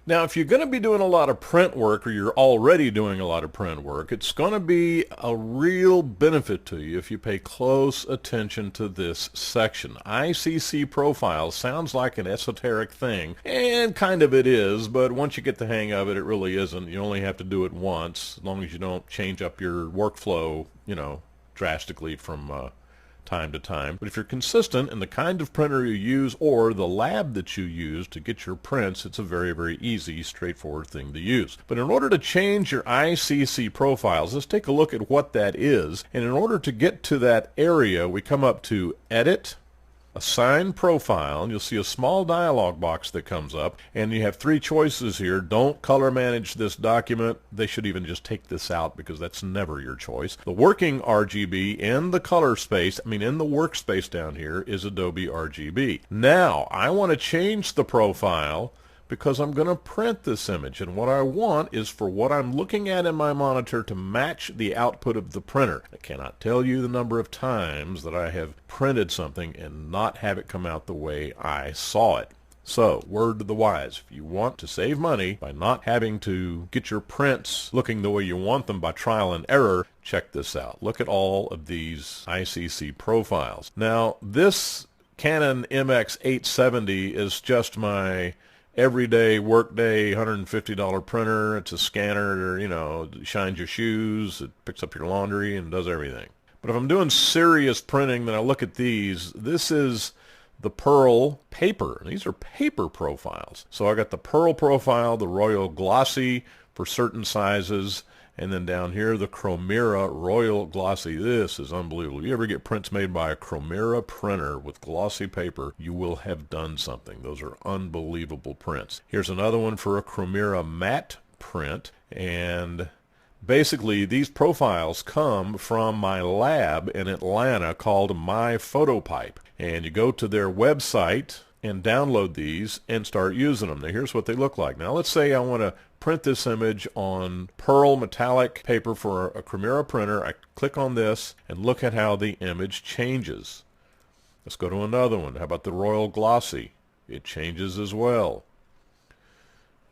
Now, if you're going to be doing a lot of print work, or you're already doing a lot of print work, it's going to be a real benefit to you if you pay close attention to this section. ICC Profiles sounds like an esoteric thing, and kind of it is, but once you get the hang of it, it really isn't. You only have to do it once, as long as you don't change up your workflow, drastically from time to time. But if you're consistent in the kind of printer you use or the lab that you use to get your prints, it's a very, very easy, straightforward thing to use. But in order to change your ICC profiles, let's take a look at what that is. And in order to get to that area, we come up to Edit, Assign Profile, and you'll see a small dialog box that comes up, and you have three choices here. Don't color manage this document. They should even just take this out because that's never your choice. The working RGB in the color space, in the workspace down here, is Adobe RGB. Now, I want to change the profile because I'm going to print this image, and what I want is for what I'm looking at in my monitor to match the output of the printer. I cannot tell you the number of times that I have printed something and not have it come out the way I saw it. So, word to the wise, if you want to save money by not having to get your prints looking the way you want them by trial and error, check this out. Look at all of these ICC profiles. Now, this Canon MX870 is just my everyday workday $150 printer. It's a scanner, it shines your shoes, it picks up your laundry, and does everything. But if I'm doing serious printing, then I look at these. This is the Pearl paper. These are paper profiles. So I got the Pearl profile, the Royal Glossy for certain sizes, and then down here the Chromera Royal Glossy. This is unbelievable. If you ever get prints made by a Chromera printer with glossy paper, you will have done something. Those are unbelievable prints. Here's another one for a Chromera matte print, and basically these profiles come from my lab in Atlanta called My Photopipe, and you go to their website and download these and start using them. Now here's what they look like. Now let's say I want to print this image on Pearl metallic paper for a Chromera printer. I click on this and look at how the image changes. Let's go to another one. How about the Royal Glossy? It changes as well.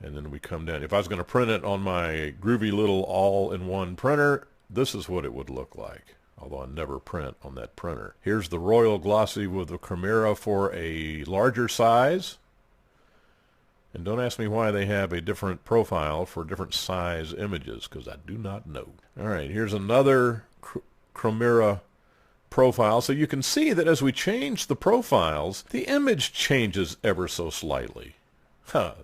And then we come down. If I was going to print it on my groovy little all-in-one printer, this is what it would look like, although I never print on that printer. Here's the Royal Glossy with the Chromera for a larger size. And don't ask me why they have a different profile for different size images, because I do not know. All right, here's another Chromera profile. So you can see that as we change the profiles, the image changes ever so slightly.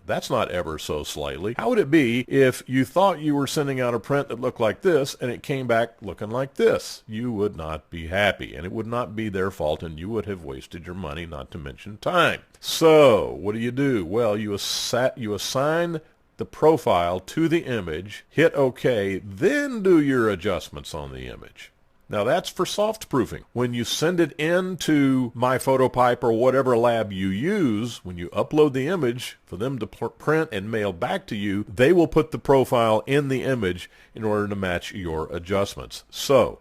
That's not ever so slightly. How would it be if you thought you were sending out a print that looked like this and it came back looking like this? You would not be happy, and it would not be their fault, and you would have wasted your money, not to mention time. So what do? Well, you assign the profile to the image, hit OK, then do your adjustments on the image. Now that's for soft proofing. When you send it into My Photopipe or whatever lab you use, when you upload the image for them to print and mail back to you, they will put the profile in the image in order to match your adjustments. So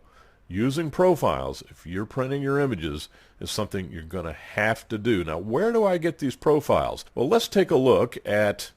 using profiles, if you're printing your images, is something you're going to have to do. Now, where do I get these profiles? Well, let's take a look at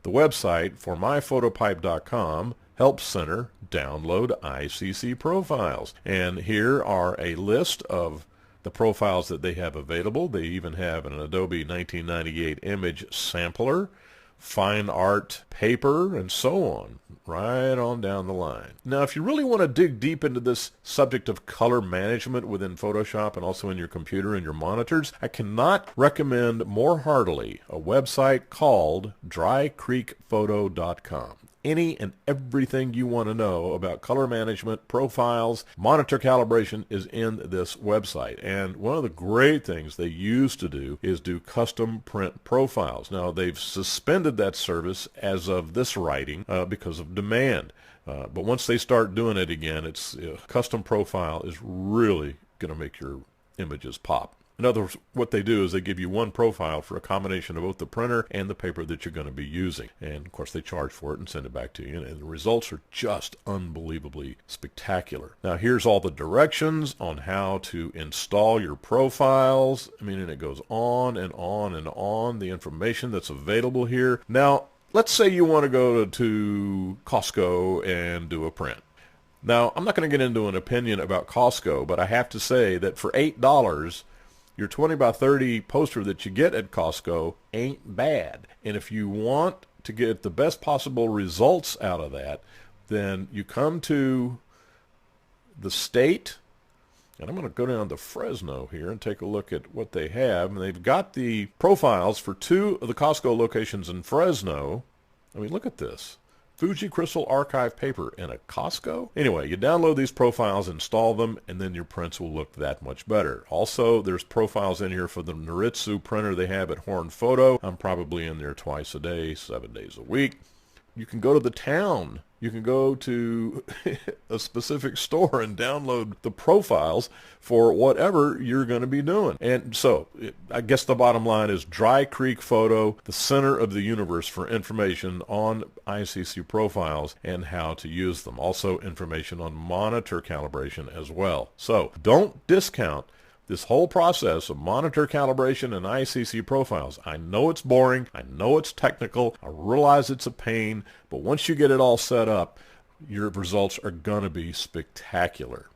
the website for myphotopipe.com. Help Center, download ICC Profiles. And here are a list of the profiles that they have available. They even have an Adobe 1998 image sampler, fine art paper, and so on, right on down the line. Now, if you really want to dig deep into this subject of color management within Photoshop and also in your computer and your monitors, I cannot recommend more heartily a website called drycreekphoto.com. Any and everything you want to know about color management, profiles, monitor calibration is in this website. And one of the great things they used to do is do custom print profiles. Now, they've suspended that service as of this writing because of demand. But once they start doing it again, it's custom profile is really going to make your images pop. In other words, what they do is they give you one profile for a combination of both the printer and the paper that you're going to be using. And, of course, they charge for it and send it back to you. And the results are just unbelievably spectacular. Now, here's all the directions on how to install your profiles. And it goes on and on and on, the information that's available here. Now, Let's say you want to go to Costco and do a print. Now, I'm not going to get into an opinion about Costco, but I have to say that for $8, your 20 by 30 poster that you get at Costco ain't bad. And if you want to get the best possible results out of that, then you come to the state, and I'm going to go down to Fresno here and take a look at what they have. And they've got the profiles for 2 of the Costco locations in Fresno. I mean, look at this. Fuji Crystal Archive paper in a Costco? Anyway, you download these profiles, install them, and then your prints will look that much better. Also, there's profiles in here for the Noritsu printer they have at Horn Photo. I'm probably in there twice a day, 7 days a week. You can go to the town. You can go to a specific store and download the profiles for whatever you're going to be doing. And so I guess the bottom line is Dry Creek Photo, the center of the universe for information on ICC profiles and how to use them. Also information on monitor calibration as well. So don't discount this whole process of monitor calibration and ICC profiles. I know it's boring. I know it's technical. I realize it's a pain. But once you get it all set up, your results are going to be spectacular.